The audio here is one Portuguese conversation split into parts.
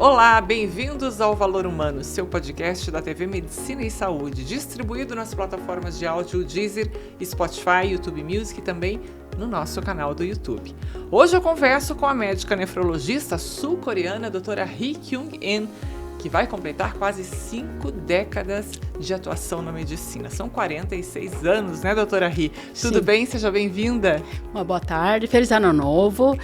Olá, bem-vindos ao Valor Humano, seu podcast da TV Medicina e Saúde, distribuído nas plataformas de áudio Deezer, Spotify, YouTube Music e também no nosso canal do YouTube. Hoje eu converso com a médica nefrologista sul-coreana, doutora Ri Kyung-in, que vai completar quase 5 décadas de atuação na medicina. São 46 anos, né, doutora Ri? Tudo bem? Seja bem-vinda. Uma boa tarde, feliz ano novo.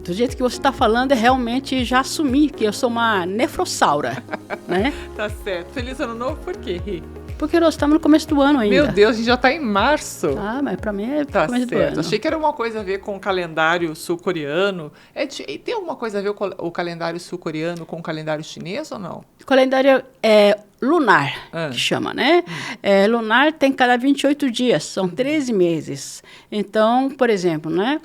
Do jeito que você está falando, realmente já assumi que eu sou uma nefrossaura, né? Tá certo. Feliz ano novo por quê, Ri? Porque nós estamos no começo do ano ainda. Meu Deus, a gente já está em março. Ah, mas para mim é tá começo certo. do ano. Achei que era uma coisa a ver com o calendário sul-coreano. Tem alguma coisa a ver com o calendário sul-coreano com o calendário chinês ou não? O calendário é lunar, que chama, né? Lunar tem cada 28 dias, são 13 meses. Então, por exemplo, né?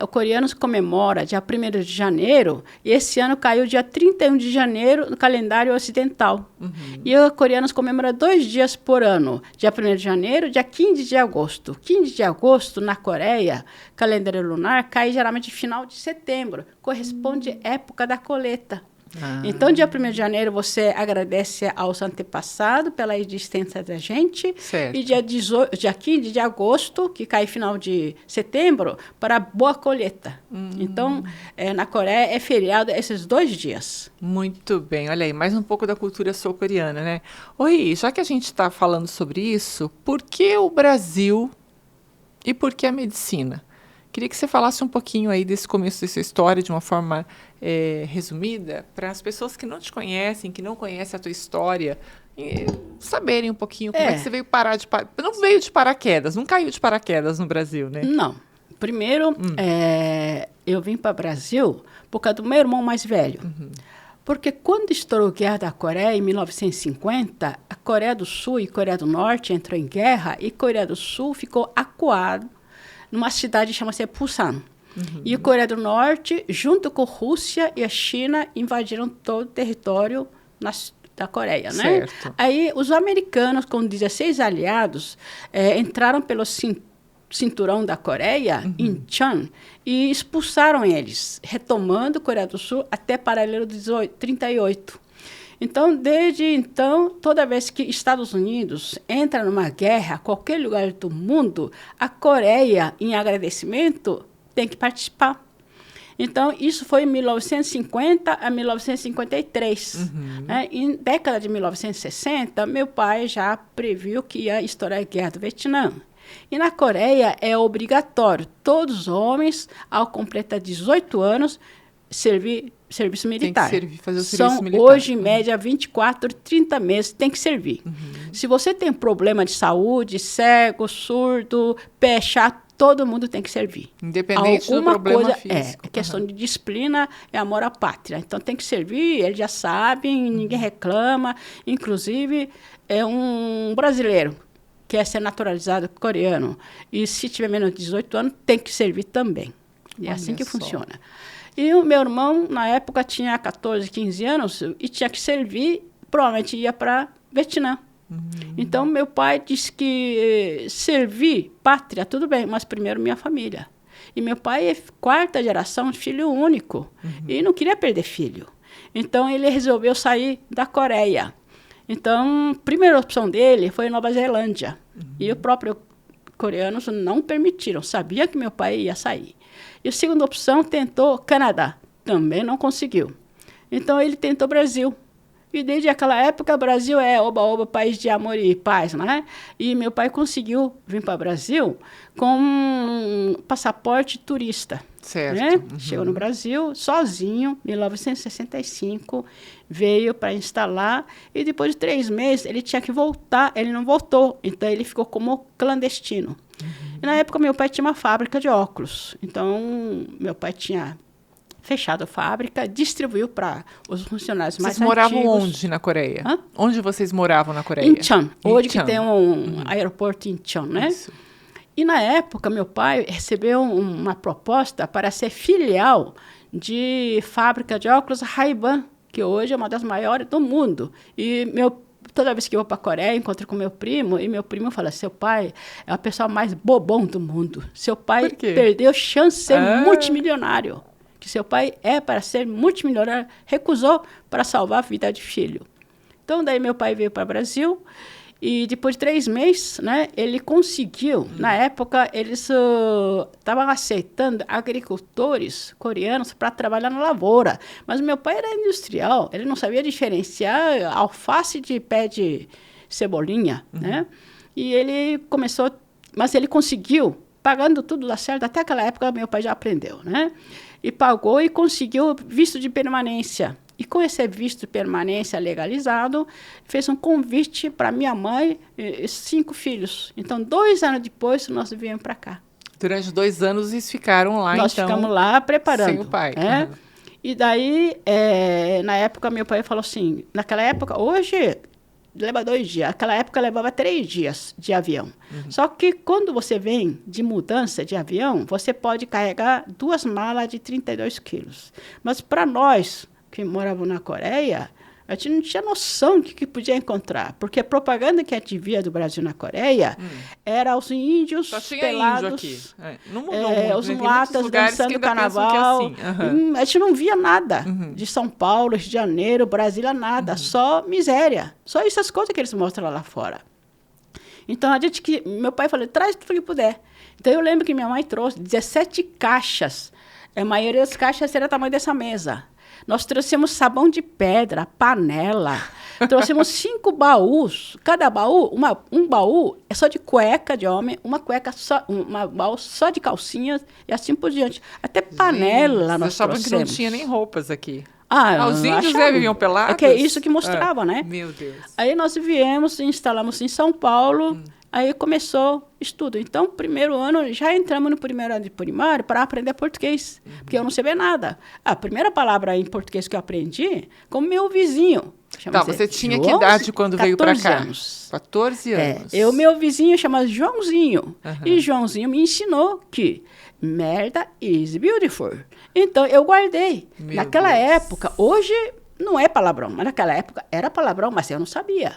O coreano comemora dia 1º de janeiro, e esse ano caiu dia 31 de janeiro no calendário ocidental. E os coreanos comemoram 2 dias por ano, dia 1º de janeiro, dia 15 de agosto. 15 de agosto, na Coreia, calendário lunar, cai geralmente no final de setembro, corresponde à época da colheita. Então, dia 1º de janeiro, você agradece aos antepassados pela existência da gente. Certo. E dia 15 de agosto, que cai final de setembro, para a boa colheita. Então, na Coreia, é feriado esses 2 dias. Muito bem. Olha aí, mais um pouco da cultura sul-coreana, né? Oi, já que a gente está falando sobre isso, por que o Brasil e por que a medicina? Queria que você falasse um pouquinho aí desse começo dessa história de uma forma resumida, para as pessoas que não te conhecem, que não conhecem a tua história, saberem um pouquinho como é que você veio parar de... Não veio de paraquedas, não caiu de paraquedas no Brasil, né? Não. Primeiro, eu vim para o Brasil por causa do meu irmão mais velho. Porque quando estourou a Guerra da Coreia, em 1950, a Coreia do Sul e Coreia do Norte entrou em guerra e a Coreia do Sul ficou acuado numa cidade que chama-se Busan. E a Coreia do Norte, junto com a Rússia e a China, invadiram todo o território da Coreia, né? Certo. Aí, os americanos, com 16 aliados, entraram pelo cinturão da Coreia, Incheon, e expulsaram eles, retomando a Coreia do Sul até paralelo 38. Então, desde então, toda vez que Estados Unidos entra numa guerra, qualquer lugar do mundo, a Coreia, em agradecimento, tem que participar. Então, isso foi em 1950 a 1953. Em década de 1960, meu pai já previu que ia estourar a Guerra do Vietnã. E na Coreia é obrigatório, todos os homens, ao completar 18 anos, serviço militar. Tem que fazer o serviço militar. Hoje, em média, 24, 30 meses tem que servir. Se você tem problema de saúde, cego, surdo, pé chato, todo mundo tem que servir. Independente do problema físico. É questão de disciplina, é amor à pátria. Então, tem que servir, eles já sabem, ninguém reclama. Inclusive, é um brasileiro que quer ser naturalizado coreano. E se tiver menos de 18 anos, tem que servir também. E é assim que funciona. E o meu irmão, na época, tinha 14, 15 anos e tinha que servir, provavelmente ia para Vietnã. Então, meu pai disse que servir pátria, tudo bem, mas primeiro minha família. E meu pai é 4ª geração, filho único, e não queria perder filho. Então, ele resolveu sair da Coreia. Então, a primeira opção dele foi Nova Zelândia. E o próprio coreanos não permitiram, sabia que meu pai ia sair. E a segunda opção tentou Canadá, também não conseguiu. Então ele tentou Brasil. E desde aquela época o Brasil é oba-oba, país de amor e paz, né? E meu pai conseguiu vir para o Brasil com um passaporte turista. Certo. Né? Chegou no Brasil sozinho, em 1965, veio para instalar e depois de 3 meses ele tinha que voltar, ele não voltou, então ele ficou como clandestino. E na época meu pai tinha uma fábrica de óculos, então meu pai tinha fechado a fábrica, distribuiu para os funcionários mais antigos. Vocês moravam onde na Coreia? Onde vocês moravam na Coreia? Incheon, hoje que tem um aeroporto em Incheon, né? Isso. E na época, meu pai recebeu uma proposta para ser filial de fábrica de óculos Ray-Ban, que hoje é uma das maiores do mundo. E toda vez que eu vou para a Coreia, encontro com meu primo, e meu primo fala, seu pai é a pessoa mais bobão do mundo. Seu pai perdeu chance de ser multimilionário. que seu pai é para ser multimilionário, recusou para salvar a vida de filho. Então, daí meu pai veio para o Brasil e depois de 3 meses, né, ele conseguiu. Na época, eles estavam aceitando agricultores coreanos para trabalhar na lavoura. Mas meu pai era industrial, ele não sabia diferenciar alface de pé de cebolinha, né? E ele começou, mas ele conseguiu, pagando tudo dá certo. Até aquela época, meu pai já aprendeu, né? E pagou e conseguiu visto de permanência. E com esse visto de permanência legalizado, fez um convite para minha mãe e 5 filhos. Então, 2 anos depois, nós viemos para cá. Durante 2 anos, eles ficaram lá, nós então... Nós ficamos lá preparando. Sem o pai. Né? E daí, na época, meu pai falou assim, naquela época, hoje leva 2 dias. Naquela época, levava 3 dias de avião. Só que quando você vem de mudança de avião, você pode carregar 2 malas de 32 quilos. Mas para nós que moravam na Coreia, a gente não tinha noção do que podia encontrar. Porque a propaganda que a gente via do Brasil na Coreia era os índios só tinha pelados. Índio aqui. Não mudou muito. Os mulatas dançando carnaval. Que assim. A gente não via nada de São Paulo, Rio de Janeiro, Brasília, nada. Só miséria. Só essas coisas que eles mostram lá fora. Então, meu pai falou, traz tudo que puder. Então, eu lembro que minha mãe trouxe 17 caixas. A maioria das caixas era o tamanho dessa mesa. Nós trouxemos sabão de pedra, panela, trouxemos 5 baús. Cada baú, um baú é só de cueca de homem, uma baú só de calcinhas e assim por diante. Até panela nós trouxemos. Que não tinha nem roupas aqui. Os índios viviam pelados? É que é isso que mostrava, né? Meu Deus. Aí nós viemos, instalamos em São Paulo. Aí começou o estudo. Então, primeiro ano, já entramos no primeiro ano de primário para aprender português, porque eu não sabia nada. A primeira palavra em português que eu aprendi, como meu vizinho. Tá, você tinha que idade quando veio para cá? Anos. 14 anos. Meu vizinho chama Joãozinho. E Joãozinho me ensinou que merda is beautiful. Então, eu guardei. Naquela época, hoje não é palavrão, mas naquela época era palavrão, mas eu não sabia.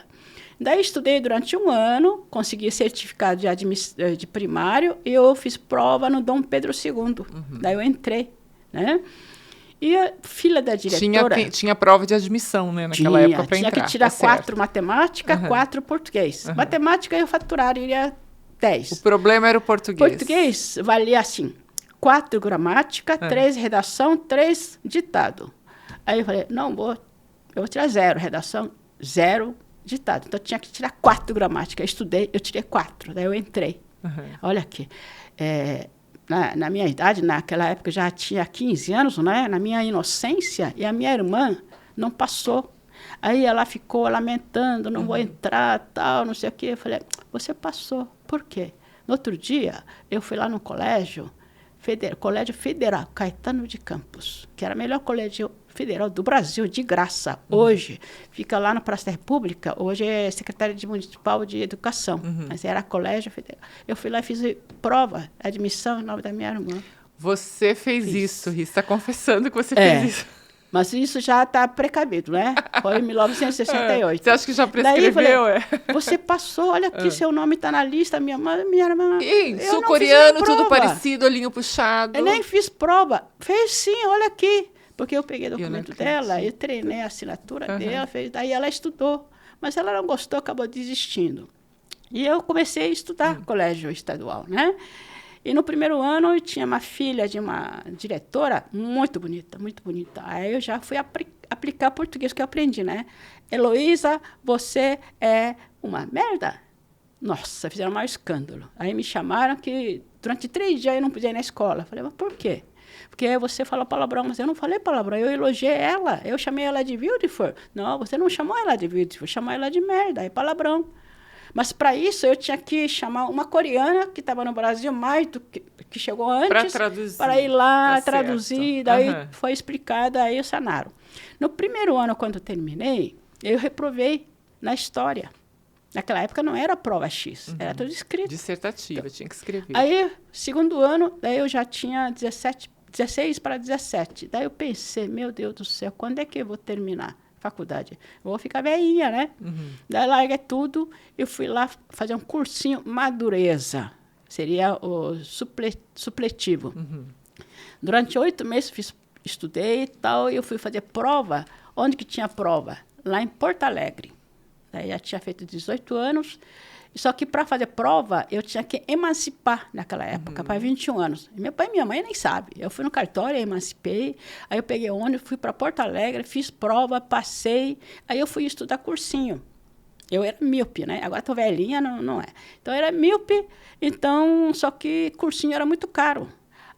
Daí estudei durante 1 ano, consegui certificado de primário e eu fiz prova no Dom Pedro II. Daí eu entrei, né? E a filha da diretora... Tinha prova de admissão, né? Naquela época para entrar. Tinha que tirar 4 matemática, 4 português. Matemática eu faturaria 10. O problema era o português. Português valia assim, 4 gramática, 3 redação, 3 ditado. Aí eu falei, eu vou tirar 0 redação, 0 ditado. Então, eu tinha que tirar 4 gramática. Eu estudei, eu tirei 4. Daí eu entrei. Olha aqui. Na minha idade, naquela época, eu já tinha 15 anos, né? Na minha inocência, e a minha irmã não passou. Aí ela ficou lamentando, não vou entrar, tal, não sei o quê. Eu falei, você passou. Por quê? No outro dia, eu fui lá no Colégio Federal Caetano de Campos, que era o melhor colégio federal do Brasil, de graça. Hoje, fica lá na Praça da República, hoje é Secretaria Municipal de Educação, mas era Colégio Federal. Eu fui lá e fiz prova, admissão em nome da minha irmã. Você fez isso, Rita, está confessando que você fez isso. Mas isso já está precavido, né? Foi em 1968. Você acha que já prescreveu? Daí, você passou, olha aqui, seu nome está na lista, minha irmã... Sul-coreano, tudo parecido, olhinho puxado. Eu nem fiz prova. Fez sim, olha aqui. Porque eu peguei o documento dela, eu treinei a assinatura dela, daí ela estudou. Mas ela não gostou, acabou desistindo. E eu comecei a estudar colégio estadual, né? E no primeiro ano eu tinha uma filha de uma diretora muito bonita, muito bonita. Aí eu já fui aplicar português que eu aprendi, né? Heloísa, você é uma merda? Nossa, fizeram um maior escândalo. Aí me chamaram que durante 3 dias eu não podia ir na escola. Falei, mas por quê? Porque você falou palavrão, mas eu não falei palavrão, eu elogiei ela, eu chamei ela de beautiful. Não, você não chamou ela de beautiful, chamou ela de merda, é palavrão. Mas para isso eu tinha que chamar uma coreana que estava no Brasil mais do que chegou antes, para ir lá traduzir, daí foi explicado, aí sanaram. No primeiro ano, quando eu terminei, eu reprovei na história. Naquela época não era prova X, era tudo escrito. Dissertativa, tinha que escrever. Aí, segundo ano, daí eu já tinha 16 para 17. Daí eu pensei, meu Deus do céu, quando é que eu vou terminar a faculdade? Eu vou ficar velhinha, né? Daí larguei tudo, eu fui lá fazer um cursinho Madureza. Seria o supletivo. Durante 8 meses fiz estudei e tal, e eu fui fazer prova. Onde que tinha prova? Lá em Porto Alegre. Daí já tinha feito 18 anos, só que para fazer prova, eu tinha que emancipar naquela época, para 21 anos. Meu pai e minha mãe nem sabem. Eu fui no cartório, emancipei, aí eu peguei ônibus, fui para Porto Alegre, fiz prova, passei, aí eu fui estudar cursinho. Eu era míope, né? Agora estou velhinha, não é. Então, eu era míope, então, só que cursinho era muito caro.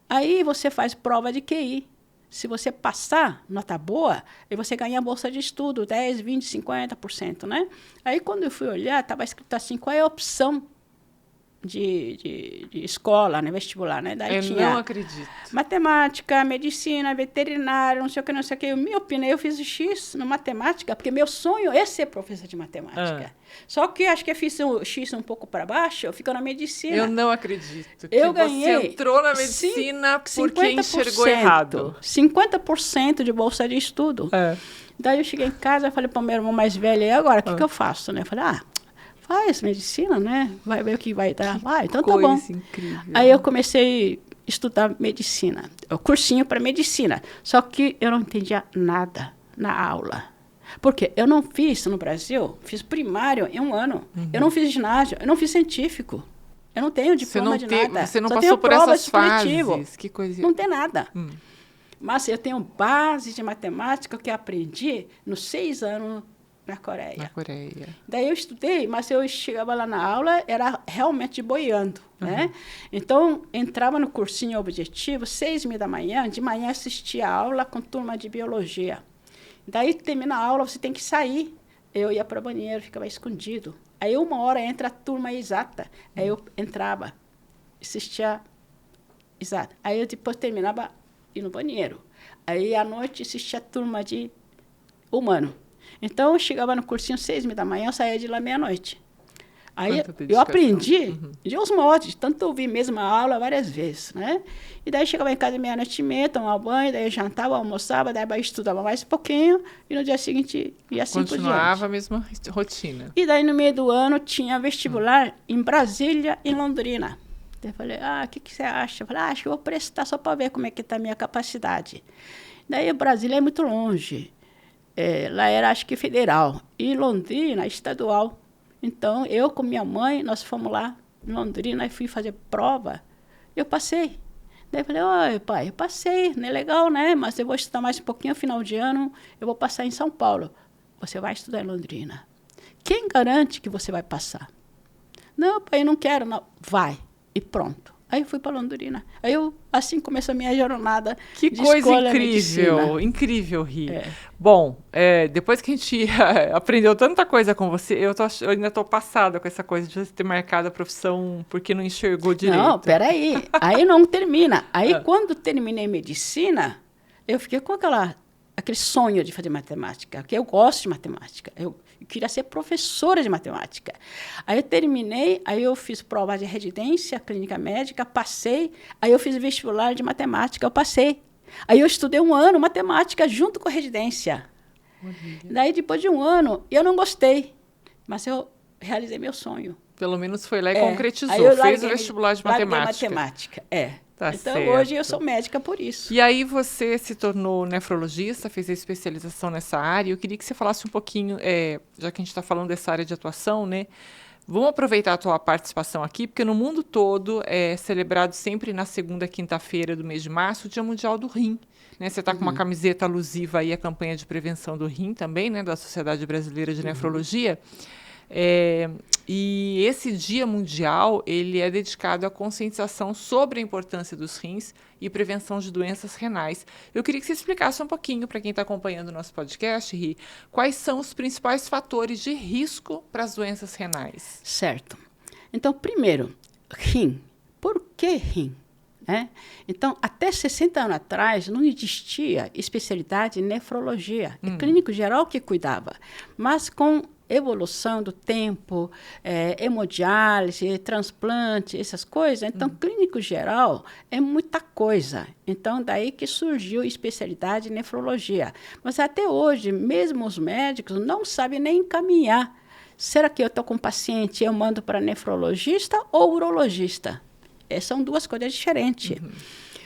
Aí você faz prova de QI. Se você passar, nota boa, aí você ganha bolsa de estudo, 10, 20, 50%, né? Aí, quando eu fui olhar, estava escrito assim, qual é a opção de escola, né, vestibular, né? Daí Eu tinha não acredito. matemática, medicina, veterinária, não sei o que. Minha opinião, eu fiz X na matemática, porque meu sonho é ser professor de matemática. Só que acho que eu fiz o X um pouco para baixo, eu fico na medicina. Eu não acredito que eu ganhei você entrou na medicina porque enxergou errado. 50% de bolsa de estudo. Daí eu cheguei em casa e falei para o meu irmão mais velho, e agora, o que eu faço? Né? Eu falei, faz medicina, né? Vai ver o que vai dar. Então tá bom. Incrível. Aí eu comecei a estudar medicina, o cursinho para medicina. Só que eu não entendia nada na aula. Porque eu não fiz no Brasil, fiz primário em 1 ano. Eu não fiz ginásio, eu não fiz científico. Eu não tenho diploma de nada. Você não Só passou tenho por essas fases? Que coisa. Não tem nada. Mas eu tenho base de matemática que eu aprendi nos 6 anos na Coreia. Na Coreia. Daí eu estudei, mas eu chegava lá na aula, era realmente boiando, né? Então, entrava no cursinho objetivo, 6h30 da manhã, de manhã assistia a aula com turma de biologia. Daí, termina a aula, você tem que sair. Eu ia para o banheiro, ficava escondido. Aí, 1 hora, entra a turma exata. Aí, eu entrava, assistia exata. Aí, eu depois terminava, ir no banheiro. Aí, à noite, assistia a turma de humano. Então, eu chegava no cursinho 6h30 da manhã, eu saía de lá meia-noite. Aí, eu aprendi de osmose, tanto ouvir mesmo a aula várias vezes, né? E daí, chegava em casa meia-noite e meia, tomava banho, daí eu jantava, almoçava, daí eu estudava mais um pouquinho, e no dia seguinte, ia assim por diante. Continuava a mesma rotina. E daí, no meio do ano, tinha vestibular em Brasília e Londrina. Daí eu falei, o que você acha? Eu falei, acho que eu vou prestar só para ver como é que está a minha capacidade. Daí, Brasília é muito longe. Lá era, acho que, federal. E Londrina, estadual. Então, eu com minha mãe, nós fomos lá em Londrina e fui fazer prova. Eu passei. Daí eu falei, oi, pai, eu passei, não é legal, né? Mas eu vou estudar mais um pouquinho, final de ano, eu vou passar em São Paulo. Você vai estudar em Londrina. Quem garante que você vai passar? Não, pai, eu não quero, não. Vai. E pronto. Aí eu fui para Londrina. Aí assim começou a minha jornada de escola. Que coisa incrível, incrível, Ri. Bom, depois que a gente aprendeu tanta coisa com você, eu ainda estou passada com essa coisa de você ter marcado a profissão porque não enxergou direito. Não, peraí. Aí não termina. Aí quando terminei medicina, eu fiquei com aquele sonho de fazer matemática, porque eu gosto de matemática. Eu queria ser professora de matemática. Aí eu terminei, aí eu fiz prova de residência, clínica médica, passei. Aí eu fiz vestibular de matemática, eu passei. Aí eu estudei 1 ano matemática junto com a residência. Daí, depois de 1 ano, eu não gostei, mas eu realizei meu sonho. Pelo menos foi lá e concretizou, fez o vestibular de matemática. Tá então, certo. Hoje eu sou médica por isso. E aí você se tornou nefrologista, fez a especialização nessa área. Eu queria que você falasse um pouquinho, já que a gente está falando dessa área de atuação, né? Vamos aproveitar a tua participação aqui, porque no mundo todo é celebrado sempre na segunda quinta-feira do mês de março o Dia Mundial do Rim. Né? Você está com uma camiseta alusiva aí à campanha de prevenção do rim também, né? Da Sociedade Brasileira de Nefrologia. E esse Dia Mundial, ele é dedicado à conscientização sobre a importância dos rins e prevenção de doenças renais. Eu queria que você explicasse um pouquinho para quem está acompanhando o nosso podcast, Ri, quais são os principais fatores de risco para as doenças renais. Certo. Então, primeiro, rim. Por que rim? Então, até 60 anos atrás, não existia especialidade em nefrologia. É clínico geral que cuidava. Mas com evolução do tempo, hemodiálise, transplante, essas coisas. Então, clínico geral é muita coisa. Então, daí que surgiu a especialidade em nefrologia. Mas até hoje, mesmo os médicos não sabem nem encaminhar. Será que eu estou com um paciente, eu mando para nefrologista ou urologista? São 2 coisas diferentes.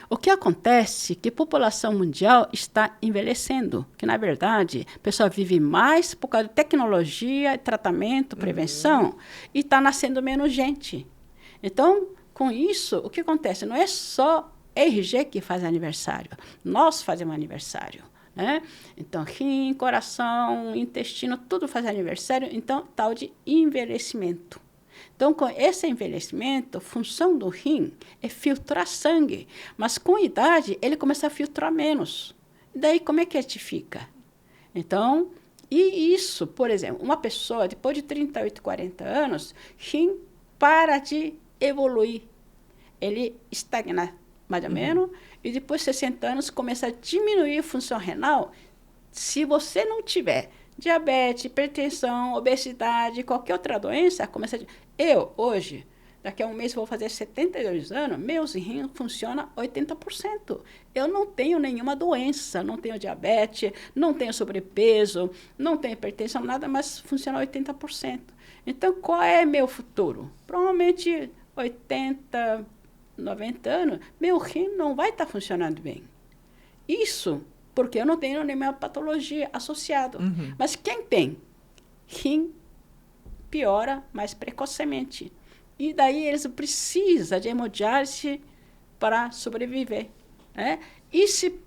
O que acontece é que a população mundial está envelhecendo, que, na verdade, a pessoa vive mais por causa de tecnologia, tratamento, prevenção, e está nascendo menos gente. Então, com isso, o que acontece? Não é só RG que faz aniversário, nós fazemos aniversário. Né? Então, rim, coração, intestino, tudo faz aniversário. Então, tal de envelhecimento. Então, com esse envelhecimento, a função do rim é filtrar sangue. Mas, com a idade, ele começa a filtrar menos. E daí, como é que a gente fica? Então, e isso, por exemplo, uma pessoa, depois de 38, 40 anos, rim para de evoluir. Ele estagna, mais ou menos, e depois de 60 anos começa a diminuir a função renal. Se você não tiver diabetes, hipertensão, obesidade, qualquer outra doença, começa a... Eu, hoje, daqui a um mês vou fazer 72 anos, meus rins funcionam 80%. Eu não tenho nenhuma doença, não tenho diabetes, não tenho sobrepeso, não tenho hipertensão, nada, mas funciona 80%. Então, qual é meu futuro? Provavelmente 80, 90 anos, meu rim não vai estar funcionando bem. Isso porque eu não tenho nenhuma patologia associada. Mas quem tem rim piora mais precocemente. E daí eles precisam de hemodiálise para sobreviver. Né? E se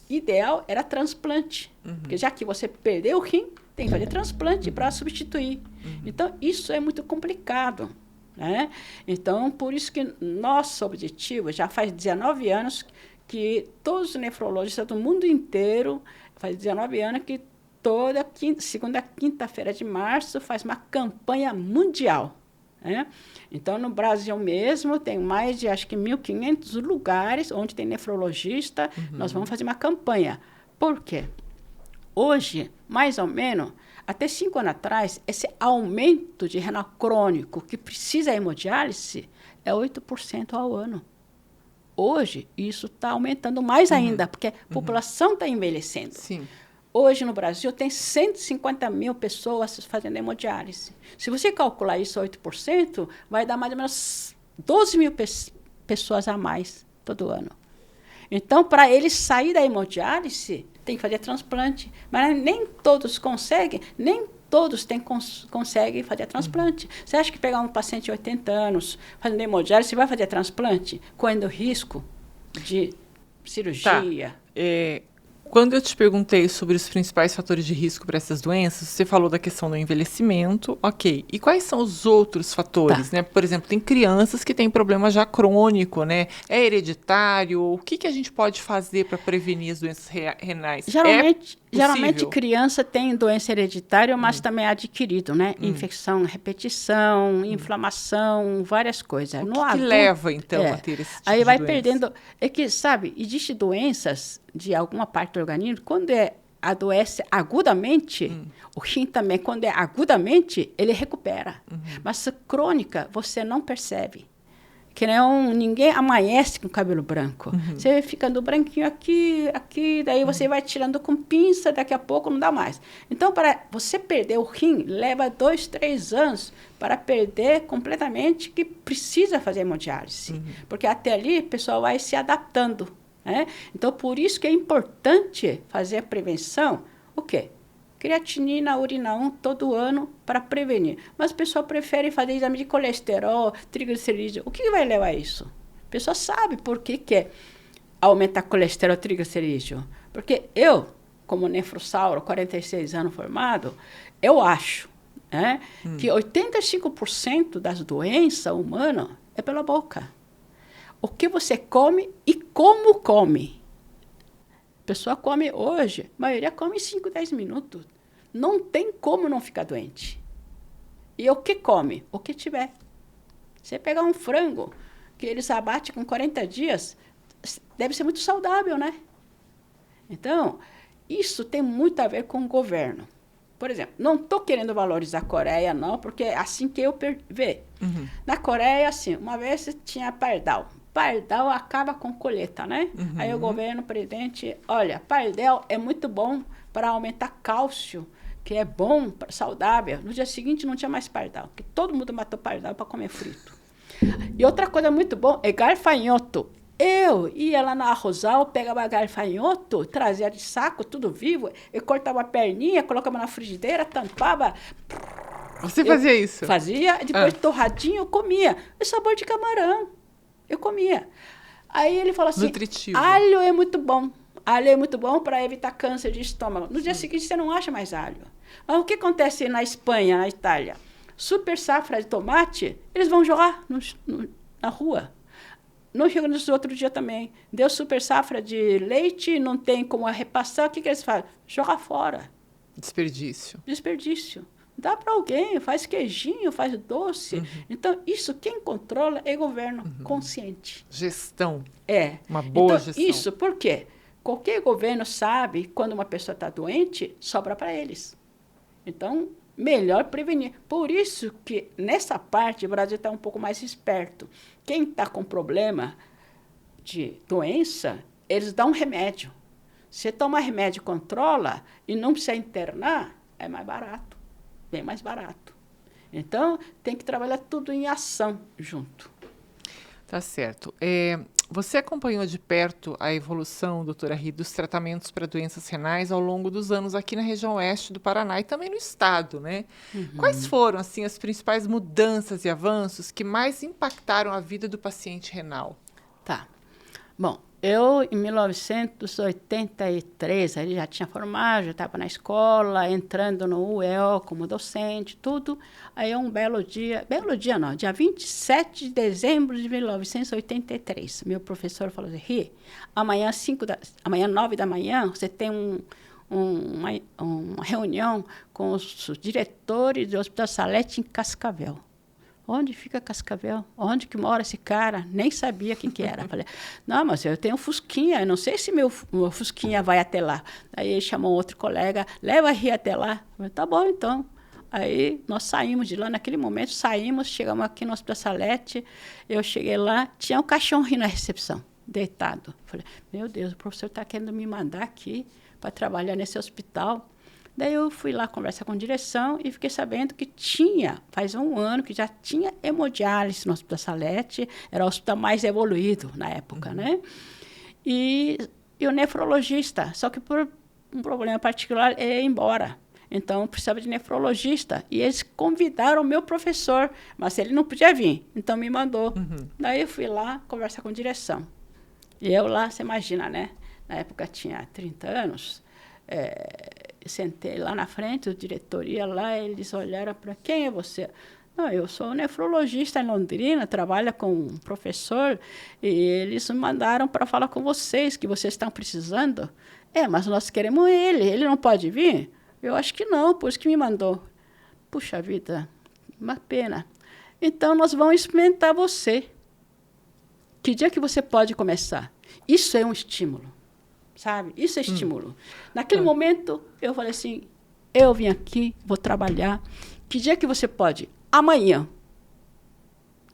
ideal era transplante. Porque já que você perdeu o rim, tem que fazer transplante para substituir. Então, isso é muito complicado. Né? Então, por isso que nosso objetivo, já faz 19 anos que todos os nefrologistas do mundo inteiro, faz 19 anos que toda segunda quinta-feira de março faz uma campanha mundial. Né? Então, no Brasil mesmo, tem mais de, acho que 1.500 lugares onde tem nefrologista. Nós vamos fazer uma campanha. Por quê? Hoje, mais ou menos, até 5 anos atrás, esse aumento de renal crônico que precisa de hemodiálise é 8% ao ano. Hoje, isso está aumentando mais ainda, porque a população está envelhecendo. Sim. Hoje, no Brasil, tem 150 mil pessoas fazendo hemodiálise. Se você calcular isso a 8%, vai dar mais ou menos 12 mil pessoas a mais todo ano. Então, para eles sair da hemodiálise, tem que fazer transplante. Mas nem todos conseguem, nem todos conseguem fazer transplante. Você acha que pegar um paciente de 80 anos fazendo hemodiálise, você vai fazer transplante, correndo risco de cirurgia? Tá. Quando eu te perguntei sobre os principais fatores de risco para essas doenças, você falou da questão do envelhecimento, ok. E quais são os outros fatores, né? Por exemplo, tem crianças que têm problema já crônico, né? É hereditário? O que a gente pode fazer para prevenir as doenças renais? Geralmente criança tem doença hereditária, mas também é adquirido, né? Infecção, repetição, inflamação, várias coisas. O que leva, então, a ter esse tipo Aí de vai doença? perdendo... É que, sabe, existem doenças de alguma parte do organismo, quando adoece agudamente, o rim também, quando é agudamente, ele recupera. Mas se crônica, você não percebe. Que ninguém amanhece com cabelo branco. Você vai ficando branquinho aqui, daí você vai tirando com pinça, daqui a pouco não dá mais. Então, para você perder o rim, leva 2, 3 anos para perder completamente, que precisa fazer hemodiálise. Porque até ali, o pessoal vai se adaptando. Né? Então, por isso que é importante fazer a prevenção. O quê? Creatinina, urina 1 todo ano para prevenir. Mas o pessoal prefere fazer exame de colesterol, triglicerídeo. O que vai levar a isso? A pessoa sabe por que quer aumentar colesterol, triglicerídeo. Porque eu, como nefrossauro, 46 anos formado, eu acho, né, que 85% das doenças humanas é pela boca. O que você come e como come. A pessoa come hoje, a maioria come em 5, 10 minutos. Não tem como não ficar doente. E o que come? O que tiver. Você pegar um frango, que eles abatem com 40 dias, deve ser muito saudável, né? Então, isso tem muito a ver com o governo. Por exemplo, não estou querendo valorizar a Coreia, não, porque é assim que eu vejo. Na Coreia, assim, uma vez tinha pardal. Pardal acaba com colheita, né? Aí o governo, o presidente, olha, pardal é muito bom para aumentar cálcio, que é bom, saudável. No dia seguinte não tinha mais pardal, porque todo mundo matou pardal para comer frito. E outra coisa muito bom é gafanhoto. Eu ia lá na Arrozal, pegava gafanhoto, trazia de saco, tudo vivo, eu cortava a perninha, colocava na frigideira, tampava. Você fazia isso? Fazia, depois torradinho eu comia. O sabor de camarão, eu comia. Aí ele falou assim, nutritivo. Alho é muito bom. Alho é muito bom para evitar câncer de estômago. No dia seguinte você não acha mais alho. Mas o que acontece na Espanha, na Itália? Super safra de tomate, eles vão jogar na rua. No Rio Grande do Sul, outro dia também. Deu super safra de leite, não tem como repassar. O que eles fazem? Joga fora. Desperdício. Desperdício. Dá para alguém, faz queijinho, faz doce. Então, isso quem controla é governo consciente. Gestão. É. Uma boa então, gestão. Isso, por quê? Qualquer governo sabe quando uma pessoa está doente, sobra para eles. Então, melhor prevenir. Por isso que, nessa parte, o Brasil está um pouco mais esperto. Quem está com problema de doença, eles dão um remédio. Se tomar remédio, controla e não precisa internar, é mais barato. Bem mais barato. Então, tem que trabalhar tudo em ação junto. Tá certo. Você acompanhou de perto a evolução, doutora Ri, dos tratamentos para doenças renais ao longo dos anos aqui na região oeste do Paraná e também no estado, né? Quais foram, assim, as principais mudanças e avanços que mais impactaram a vida do paciente renal? Tá. Bom, eu, em 1983, ele já tinha formado, já estava na escola, entrando no UEL como docente, tudo. Aí, um belo dia não, dia 27 de dezembro de 1983, meu professor falou assim, Ri, amanhã 9 da manhã, você tem uma reunião com os diretores do Hospital Salete em Cascavel. Onde fica Cascavel? Onde que mora esse cara? Nem sabia quem que era. Falei, não, mas eu tenho um Fusquinha, eu não sei se meu Fusquinha vai até lá. Aí ele chamou outro colega, leva a Ri até lá. Falei, tá bom, então. Aí nós saímos de lá, naquele momento chegamos aqui no Hospital Salete, eu cheguei lá, tinha um cachorrinho na recepção, deitado. Falei, meu Deus, o professor está querendo me mandar aqui para trabalhar nesse hospital. Daí eu fui lá conversar com a direção e fiquei sabendo que faz um ano, que já tinha hemodiálise no Hospital Salete, era o hospital mais evoluído na época, né? E o nefrologista, só que por um problema particular, ele ia embora. Então, precisava de nefrologista. E eles convidaram o meu professor, mas ele não podia vir, então me mandou. Daí eu fui lá conversar com a direção. E eu lá, você imagina, né? Na época tinha 30 anos, sentei lá na frente, a diretoria lá, eles olharam para quem é você? Não, eu sou nefrologista em Londrina, trabalho com um professor, e eles me mandaram para falar com vocês, que vocês estão precisando. Mas nós queremos ele não pode vir? Eu acho que não, por isso que me mandou. Puxa vida, uma pena. Então, nós vamos experimentar você. Que dia que você pode começar? Isso é um estímulo. Sabe? Isso é estímulo. Naquele momento, eu falei assim, eu vim aqui, vou trabalhar. Que dia que você pode? Amanhã.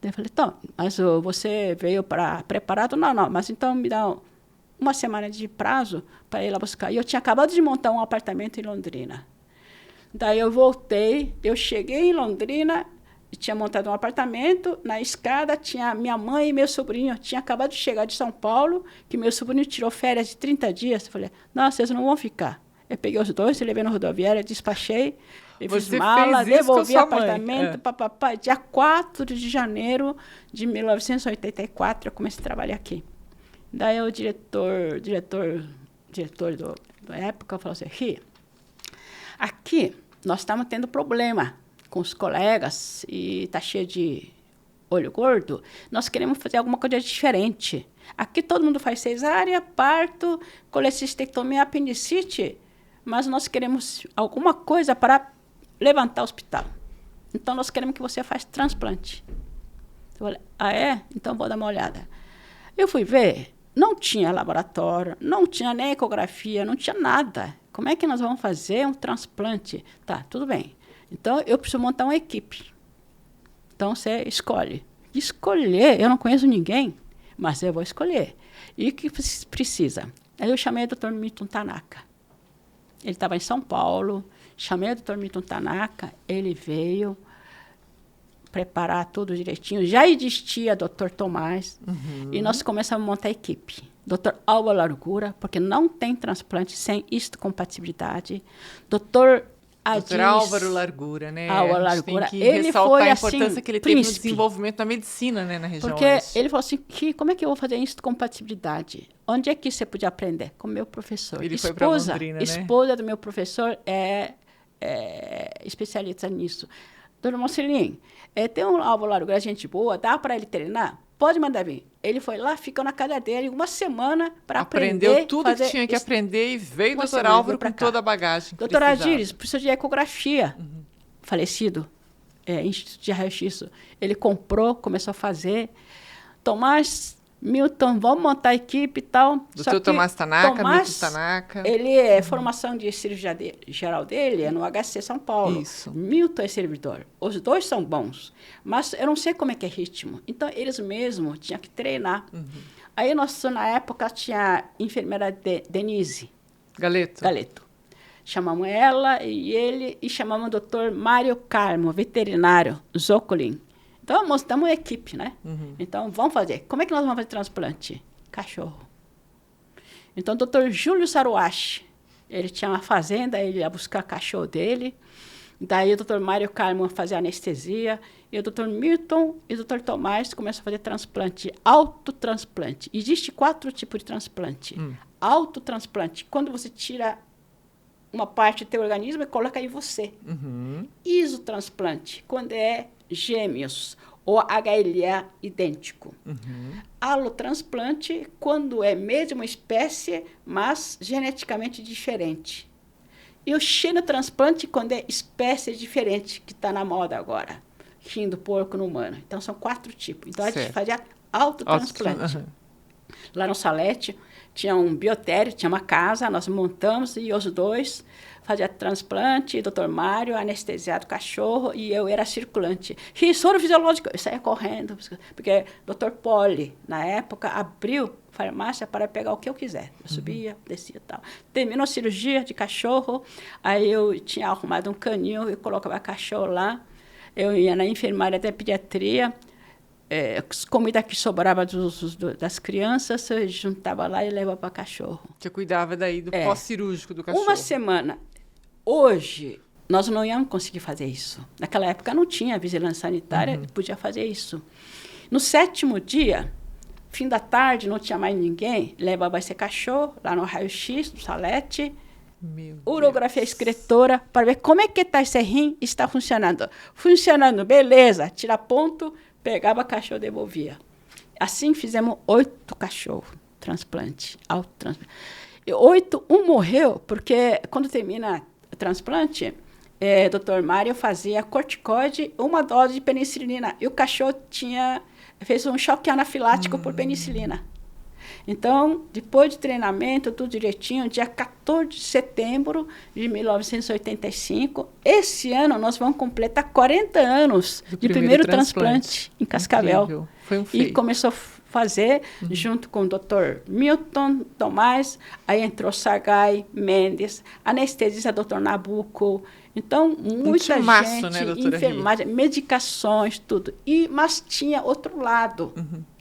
Eu falei, então, mas você veio preparado? Não, mas então me dá uma semana de prazo para ir lá buscar. E eu tinha acabado de montar um apartamento em Londrina. Daí eu voltei, eu cheguei em Londrina, tinha montado um apartamento, na escada tinha minha mãe e meu sobrinho, tinha acabado de chegar de São Paulo, que meu sobrinho tirou férias de 30 dias. Eu falei, não, vocês não vão ficar. Eu peguei os dois, levei na rodoviária, despachei, fiz mala, devolvi o apartamento, papapá. Dia 4 de janeiro de 1984, eu comecei a trabalhar aqui. Daí o diretor da época falou assim, Ri, aqui nós estamos tendo problema com os colegas e está cheio de olho gordo, nós queremos fazer alguma coisa diferente. Aqui todo mundo faz cesárea, parto, colecistectomia, apendicite, mas nós queremos alguma coisa para levantar o hospital. Então, nós queremos que você faça transplante. Eu falei, então vou dar uma olhada. Eu fui ver, não tinha laboratório, não tinha nem ecografia, não tinha nada. Como é que nós vamos fazer um transplante? Tá, tudo bem. Então, eu preciso montar uma equipe. Então, você escolhe. Escolher, eu não conheço ninguém, mas eu vou escolher. E o que precisa? Aí eu chamei o Dr. Milton Tanaka. Ele estava em São Paulo, chamei o Dr. Milton Tanaka, ele veio, preparar tudo direitinho. Já existia Dr. Tomás, e nós começamos a montar a equipe. Dr. Álvaro Largura, porque não tem transplante sem histocompatibilidade. Dr. Dr. Álvaro Largura, né? Álvaro Largura. Tem que Ele ressaltar foi, a importância assim, que ele teve no príncipe. desenvolvimento da medicina, né, na região Porque oeste. ele falou assim, como é que eu vou fazer histocompatibilidade? Onde é que você podia aprender? Com o meu professor. Ele foi para Londrina, né? Esposa do meu professor é especialista nisso. Dona Mocelin, tem um Álvaro Largura, gente boa, dá para ele treinar? Pode mandar vir. Ele foi lá, ficou na casa dele uma semana para aprender. Aprendeu tudo que tinha que aprender e veio o doutor Álvaro com toda a bagagem. Doutora Adíris, professor de ecografia, falecido, Instituto de Raio-X. Ele comprou, começou a fazer. Tomás, Milton, vamos montar a equipe e tal. Doutor Tomás Tanaka, Milton Tanaka. Ele é formação de cirurgia geral dele, é no HC São Paulo. Isso. Milton é servidor. Os dois são bons, mas eu não sei como é que é ritmo. Então, eles mesmos tinham que treinar. Aí, na época, tinha a enfermeira Denise Galeto. Chamamos ela e ele, e chamamos o doutor Mário Carmo, veterinário, Zocolin. Então, montamos uma equipe, né? Então, vamos fazer. Como é que nós vamos fazer transplante? Cachorro. Então, o doutor Júlio Saruashi, ele tinha uma fazenda, ele ia buscar cachorro dele. Daí, o doutor Mário Carmo fazia anestesia. E o doutor Milton e o doutor Tomás começaram a fazer transplante, autotransplante. Existem 4 tipos de transplante. Autotransplante, quando você tira uma parte do teu organismo e coloca em você. Isotransplante, quando é gêmeos ou HLA idêntico. Allotransplante, quando é mesma espécie, mas geneticamente diferente. E o xenotransplante, quando é espécie diferente, que está na moda agora. Rim do porco no humano. Então, são 4 tipos. Então, a gente fazia autotransplante. Lá no Salete, tinha um biotério, tinha uma casa, nós montamos, e os dois fazia transplante, doutor Mário, anestesiado cachorro, e eu era circulante. E soro fisiológico, eu saía correndo, porque doutor Poli, na época, abriu farmácia para pegar o que eu quiser. Eu subia, descia e tal. Terminou a cirurgia de cachorro, aí eu tinha arrumado um caninho e colocava cachorro lá. Eu ia na enfermaria da pediatria, comida que sobrava das crianças, eu juntava lá e levava para cachorro. Você cuidava daí do pós-cirúrgico do cachorro. Uma semana. Hoje, nós não íamos conseguir fazer isso. Naquela época não tinha vigilância sanitária, podia fazer isso. No 7º dia, fim da tarde, não tinha mais ninguém, levava esse cachorro lá no raio-x, no Salete, urografia escritora, para ver como é que está esse rim, está funcionando. Funcionando, beleza, tira ponto, pegava cachorro e devolvia. Assim fizemos 8 cachorros, transplante, autotransplante. 8, um morreu, porque quando termina o transplante, doutor Mário fazia corticoide, 1 dose de penicilina, e o cachorro fez um choque anafilático por penicilina. Então, depois de treinamento, tudo direitinho, dia 14 de setembro de 1985, esse ano nós vamos completar 40 anos de primeiro transplante em Cascavel. Incrível. Foi um feito. E começou a fazer, junto com o doutor Milton Tomás, aí entrou Sargai, Mendes, anestesista doutor Nabuco. Então, muita gente, né, doutora enfermagem, medicações, tudo. Mas tinha outro lado,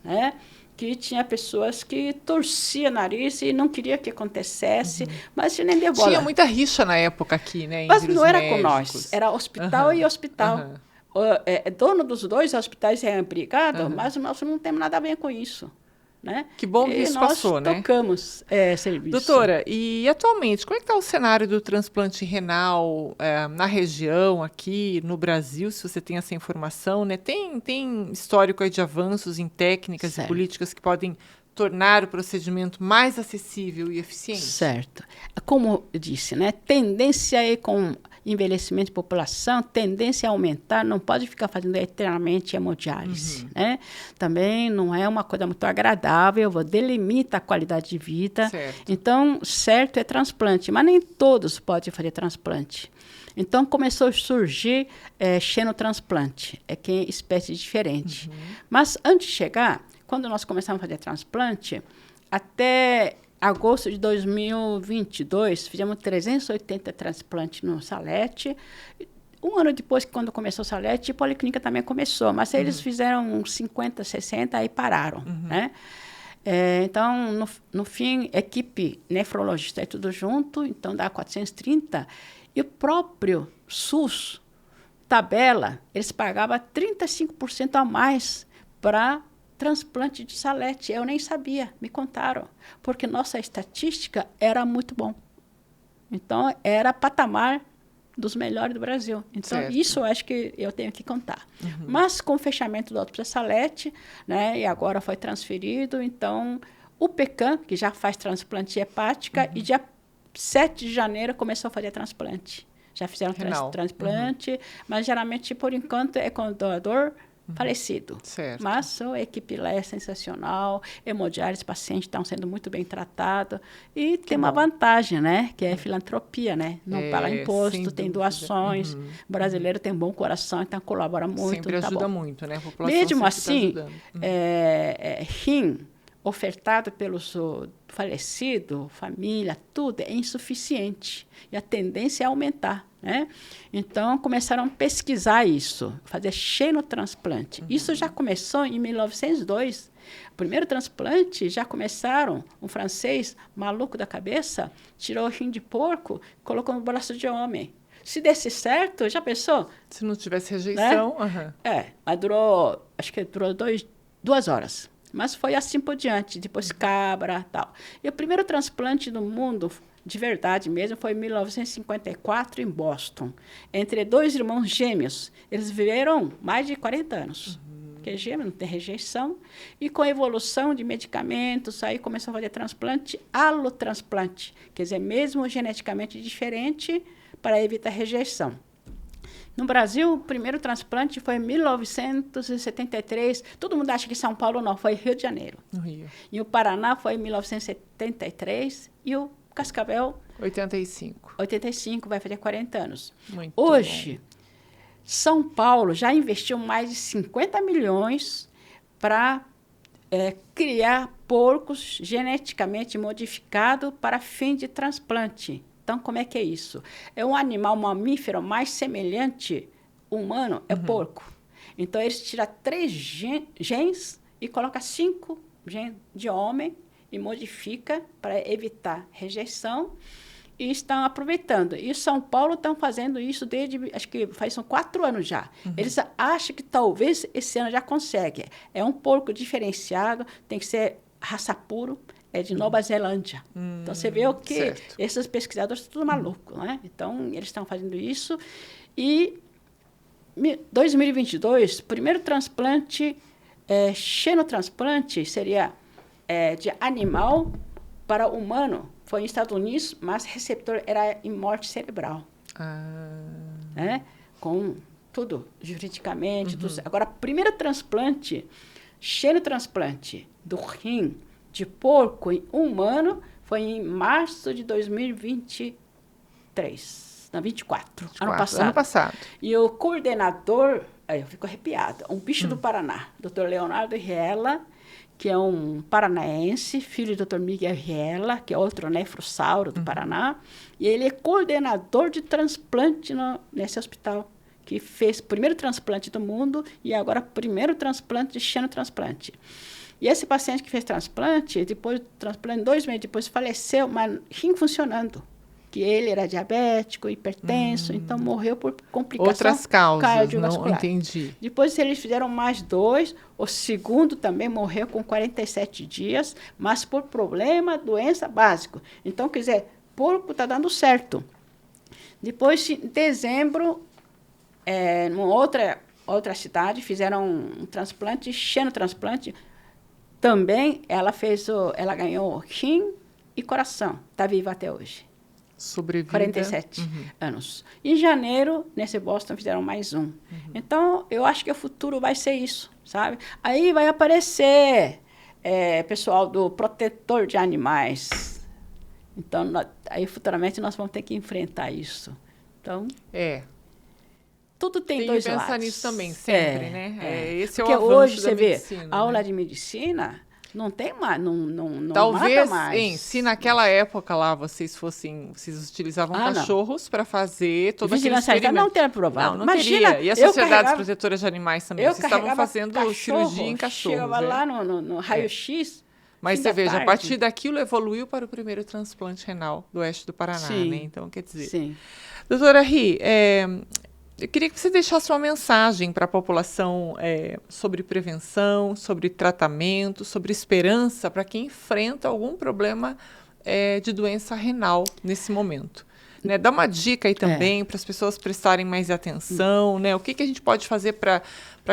né? Que tinha pessoas que torciam o nariz e não queria que acontecesse, mas nem deu bola. Tinha muita rixa na época aqui, né? Mas entre não os era médicos. com nós, era hospital e hospital. Dono dos 2 hospitais é brigado, mas nós não temos nada a ver com isso. Né? Que bom que isso passou, né? Nós tocamos serviço. Doutora, e atualmente, como é que está o cenário do transplante renal na região, aqui no Brasil, se você tem essa informação, né? Tem histórico aí de avanços em técnicas e políticas que podem tornar o procedimento mais acessível e eficiente? Certo. Como eu disse, né? Tendência aí com envelhecimento de população, tendência a aumentar, não pode ficar fazendo eternamente hemodiálise, né? Também não é uma coisa muito agradável, delimita a qualidade de vida. Certo. Então, certo é transplante, mas nem todos podem fazer transplante. Então, começou a surgir xenotransplante, que é espécie diferente. Mas, antes de chegar, quando nós começamos a fazer transplante, até agosto de 2022, fizemos 380 transplantes no Salete. um ano depois, quando começou o Salete, a Policlínica também começou, mas eles fizeram uns 50, 60, aí pararam, né? Então, no fim, equipe nefrologista é tudo junto, então dá 430, e o próprio SUS, tabela, eles pagavam 35% a mais para transplante de Salete. Eu nem sabia, me contaram, porque nossa estatística era muito bom. Então, era patamar dos melhores do Brasil. Então, certo. Isso eu acho que eu tenho que contar. Mas, com o fechamento do Hospital Salete, né, e agora foi transferido, então, o PECAM, que já faz transplante hepática, e dia 7 de janeiro começou a fazer transplante. Já fizeram transplante, mas geralmente, por enquanto, é com doador falecido. Certo. Mas a equipe lá é sensacional, hemodiálise, pacientes estão sendo muito bem tratados. E tem uma vantagem, né? Que é filantropia, né? Não paga imposto, tem doações. O brasileiro tem bom coração, então colabora muito. Sempre tá ajuda bom. muito, né? A população Mesmo assim, tá rim ofertado pelo falecido, família, tudo é insuficiente. E a tendência é aumentar, né? Então, começaram a pesquisar isso, fazer xenotransplante. Isso já começou em 1902. O primeiro transplante já começaram, um francês maluco da cabeça, tirou o rim de porco, colocou no braço de homem. Se desse certo, já pensou? Se não tivesse rejeição... Né? Mas durou, acho que durou 2 horas. Mas foi assim por diante, depois cabra, tal. E o primeiro transplante do mundo, de verdade mesmo, foi em 1954, em Boston, entre 2 irmãos gêmeos. Eles viveram mais de 40 anos, porque gêmeo não tem rejeição. E com a evolução de medicamentos, aí começou a fazer transplante, allotransplante, quer dizer, mesmo geneticamente diferente, para evitar rejeição. No Brasil, o primeiro transplante foi em 1973. Todo mundo acha que São Paulo não, foi Rio de Janeiro. No Rio. E o Paraná foi em 1973 e o Cascavel... 85, vai fazer 40 anos. Muito Hoje, bom. São Paulo já investiu mais de 50 milhões para criar porcos geneticamente modificados para fim de transplante. Então, como é que é isso? É um animal mamífero mais semelhante humano, é porco. Então, eles tiram 3 genes e colocam 5 genes de homem e modifica para evitar rejeição e estão aproveitando. E São Paulo estão fazendo isso desde, acho que faz 4 anos já. Eles acham que talvez esse ano já consegue. É um porco diferenciado, tem que ser raça puro, é de Nova Zelândia. Então, você vê o que certo. esses pesquisadores são tudo malucos, né? Então, eles estão fazendo isso. E, em 2022, o primeiro transplante, xenotransplante, seria de animal para humano. Foi nos Estados Unidos, mas o receptor era em morte cerebral. Né? Com tudo, juridicamente. Tudo. Agora, o primeiro transplante, xenotransplante do rim, de porco em humano foi em março de 2023. Não, 24. Ano passado. E o coordenador, aí eu fico arrepiada, um bicho do Paraná, Dr. Leonardo Riela, que é um paranaense, filho do Dr. Miguel Riela, que é outro nefrossauro do Paraná, e ele é coordenador de transplante nesse hospital, que fez o primeiro transplante do mundo e agora o primeiro transplante de xenotransplante. E esse paciente que fez transplante, depois do transplante, 2 meses depois, faleceu, mas rim funcionando. Que ele era diabético, hipertenso, então morreu por complicação outras causas, cardiovascular. Não entendi. Depois eles fizeram mais 2, o segundo também morreu com 47 dias, mas por problema, doença básica. Então, quer dizer, porco está dando certo. Depois, em dezembro, em outra cidade, fizeram um transplante, xenotransplante. Também ela ganhou rim e coração. Está viva até hoje. Sobrevida. 47 anos. Em janeiro, nesse Boston, fizeram mais um. Então, eu acho que o futuro vai ser isso, sabe? Aí vai aparecer pessoal do protetor de animais. Então, aí futuramente nós vamos ter que enfrentar isso. Então... Tudo tem 2 lados. Tem que pensar nisso também, sempre, né? Esse Porque é o avanço hoje, da você medicina, vê, a aula de medicina, Não tem mais, não Talvez, mata mais. hein, se naquela época lá vocês utilizavam cachorros para fazer todo aquele Vigilância experimento. não teria aprovado. Não Imagina, teria. E as sociedades protetoras de animais também. Vocês estavam fazendo cirurgia em cachorros. Chegava lá no raio-x. Mas você veja, a partir daquilo evoluiu para o primeiro transplante renal do oeste do Paraná, né? Então, quer dizer... Sim. Doutora Ri, eu queria que você deixasse uma mensagem para a população sobre prevenção, sobre tratamento, sobre esperança para quem enfrenta algum problema de doença renal nesse momento. Né? Dá uma dica aí também para as pessoas prestarem mais atenção, né? O que a gente pode fazer para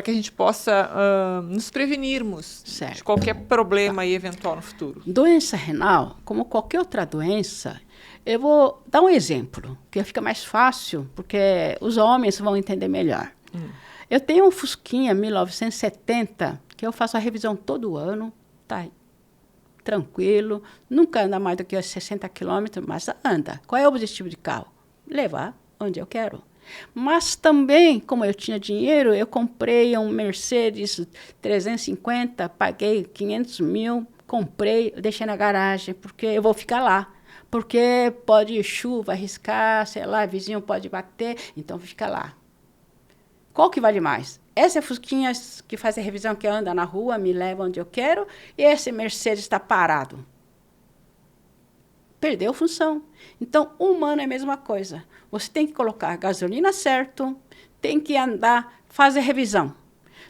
que a gente possa nos prevenirmos de qualquer problema aí eventual no futuro. Doença renal, como qualquer outra doença, eu vou dar um exemplo, que fica mais fácil, porque os homens vão entender melhor. Eu tenho um Fusquinha 1970, que eu faço a revisão todo ano, tá tranquilo, nunca anda mais do que 60 quilômetros, mas anda. Qual é o objetivo de carro? Levar onde eu quero. Mas também, como eu tinha dinheiro, eu comprei um Mercedes 350, paguei 500 mil, comprei, deixei na garagem, porque eu vou ficar lá. Porque pode chuva, arriscar, sei lá, vizinho pode bater, então fica lá. Qual que vale mais? Essa Fusquinha que faz a revisão, que anda na rua, me leva onde eu quero, e esse Mercedes está parado. Perdeu função. Então, o humano é a mesma coisa. Você tem que colocar a gasolina certo, tem que andar, fazer revisão.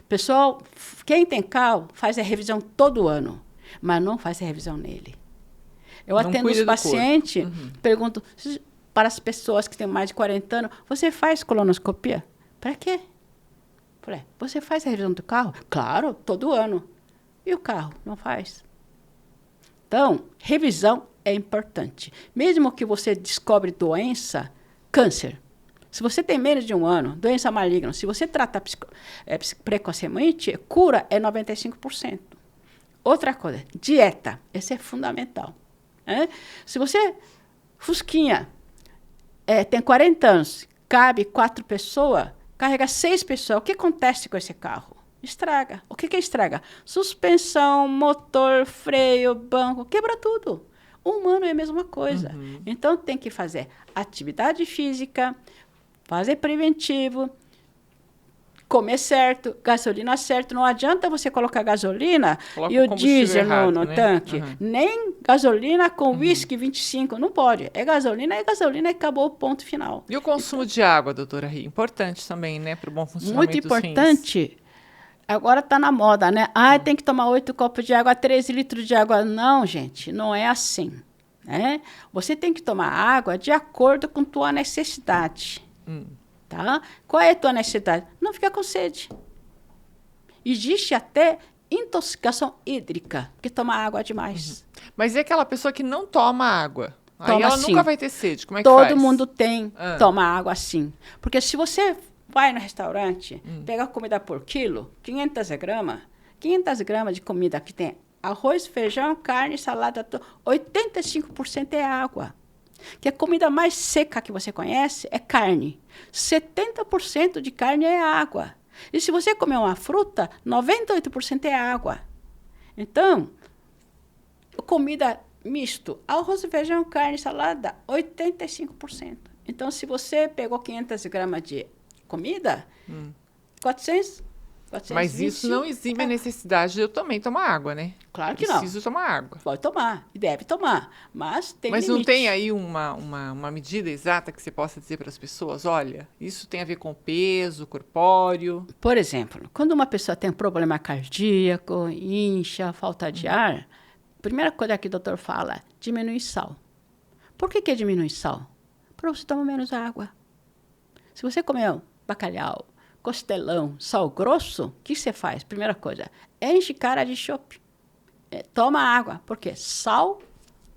Pessoal, quem tem carro faz a revisão todo ano, mas não faz a revisão nele. Eu atendo os pacientes, pergunto para as pessoas que têm mais de 40 anos, você faz colonoscopia? Para quê? Falei, você faz a revisão do carro? Claro, todo ano. E o carro? Não faz. Então, revisão é importante. Mesmo que você descobre doença, câncer. Se você tem menos de um ano, doença maligna, se você tratar precocemente, cura é 95%. Outra coisa, dieta. Esse é fundamental. Se você, Fusquinha, tem 40 anos, cabe 4 pessoas, carrega 6 pessoas, o que acontece com esse carro? Estraga. O que estraga? Suspensão, motor, freio, banco, quebra tudo. O humano é a mesma coisa. Então, tem que fazer atividade física, fazer preventivo, comer certo, gasolina certo. Não adianta você colocar gasolina e o diesel no tanque. Nem gasolina com whisky 25. Não pode. É gasolina e acabou o ponto final. E o consumo de água, doutora Ri? Importante também, né? Para o bom funcionamento dos rins. Muito importante. Agora está na moda, né? Tem que tomar 8 copos de água, 13 litros de água. Não, gente, não é assim. Né? Você tem que tomar água de acordo com tua necessidade. Tá? Qual é a tua necessidade? Não ficar com sede. Existe até intoxicação hídrica, que toma água demais. Mas e aquela pessoa que não toma água? Toma, aí ela sim. Nunca vai ter sede. Como é que faz? Todo mundo toma água sim. Porque se você vai no restaurante, pega comida por quilo, 500 gramas de comida que tem arroz, feijão, carne, salada, 85% é água. Que a comida mais seca que você conhece é carne. 70% de carne é água. E se você comer uma fruta, 98% é água. Então, comida misto, arroz, feijão, carne, salada, 85%. Então, se você pegou 500 gramas de comida, 400... Mas isso não exime a necessidade de eu também tomar água, né? Claro que não. Preciso tomar água. Pode tomar, e deve tomar, mas tem Mas limite. não tem aí uma medida exata que você possa dizer para as pessoas, olha, isso tem a ver com peso, corpóreo? Por exemplo, quando uma pessoa tem um problema cardíaco, incha, falta de ar, a primeira coisa que o doutor fala, diminui sal. Por que diminui sal? Para você tomar menos água. Se você comer bacalhau, costelão, sal grosso, o que você faz? Primeira coisa, enche cara de chope. Toma água, porque sal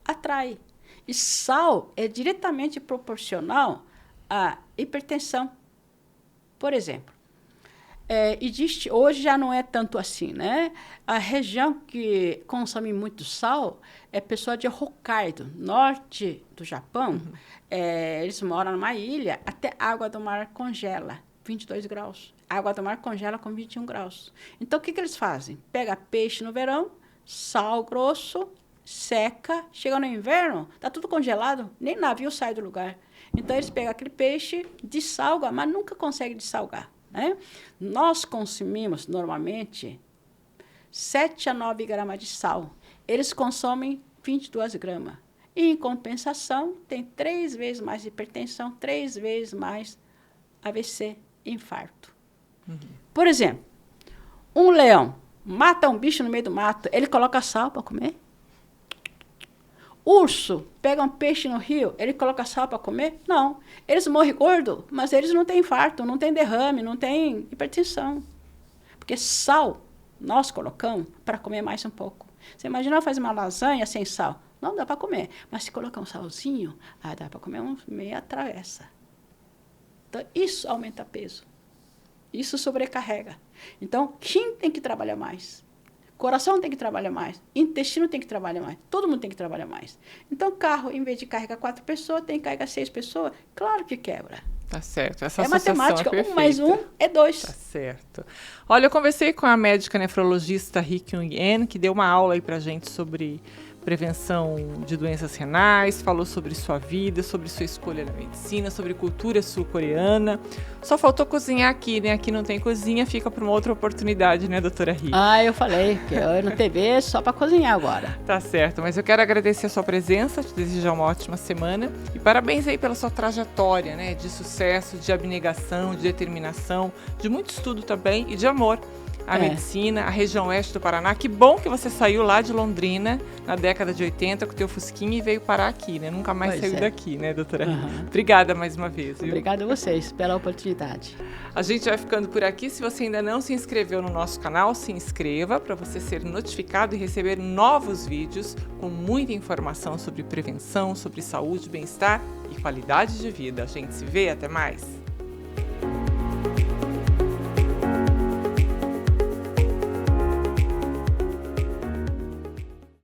atrai. E sal é diretamente proporcional à hipertensão. Por exemplo, existe, hoje já não é tanto assim, né? A região que consome muito sal é pessoa de Hokkaido, norte do Japão. Eles moram numa ilha, até a água do mar congela. 22 graus. A água do mar congela com 21 graus. Então, o que eles fazem? Pega peixe no verão, sal grosso, seca, chega no inverno, tá tudo congelado, nem navio sai do lugar. Então, eles pegam aquele peixe, dessalgam, mas nunca conseguem dessalgar, né? Nós consumimos, normalmente, 7 a 9 gramas de sal. Eles consomem 22 gramas. E, em compensação, tem 3 vezes mais hipertensão, 3 vezes mais AVC, infarto. Por exemplo, um leão mata um bicho no meio do mato, ele coloca sal para comer? Urso pega um peixe no rio, ele coloca sal para comer? Não. Eles morrem gordos, mas eles não têm infarto, não têm derrame, não têm hipertensão. Porque sal nós colocamos para comer mais um pouco. Você imagina fazer uma lasanha sem sal? Não dá para comer. Mas se colocar um salzinho, dá para comer meia travessa. Então, isso aumenta peso. Isso sobrecarrega. Então, rim tem que trabalhar mais. Coração tem que trabalhar mais. Intestino tem que trabalhar mais. Todo mundo tem que trabalhar mais. Então, carro, em vez de carregar 4 pessoas, tem que carregar 6 pessoas. Claro que quebra. Tá certo. Essa é associação matemática. é 1 mais 1 é 2. Tá certo. Olha, eu conversei com a médica nefrologista Ri Kyung-en, que deu uma aula aí pra gente sobre prevenção de doenças renais, falou sobre sua vida, sobre sua escolha na medicina, sobre cultura sul-coreana. Só faltou cozinhar aqui, né? Aqui não tem cozinha, fica para uma outra oportunidade, né, doutora Ri? Eu falei que eu no TV é só para cozinhar agora. Tá certo, mas eu quero agradecer a sua presença, te desejar uma ótima semana e parabéns aí pela sua trajetória, né, de sucesso, de abnegação, de determinação, de muito estudo também e de amor à medicina, a região oeste do Paraná. Que bom que você saiu lá de Londrina na década de 80 com o teu fusquinha e veio parar aqui, né? Nunca mais saiu daqui, né, doutora? Obrigada mais uma vez. Viu? Obrigada a vocês pela oportunidade. A gente vai ficando por aqui. Se você ainda não se inscreveu no nosso canal, se inscreva para você ser notificado e receber novos vídeos com muita informação sobre prevenção, sobre saúde, bem-estar e qualidade de vida. A gente se vê, até mais!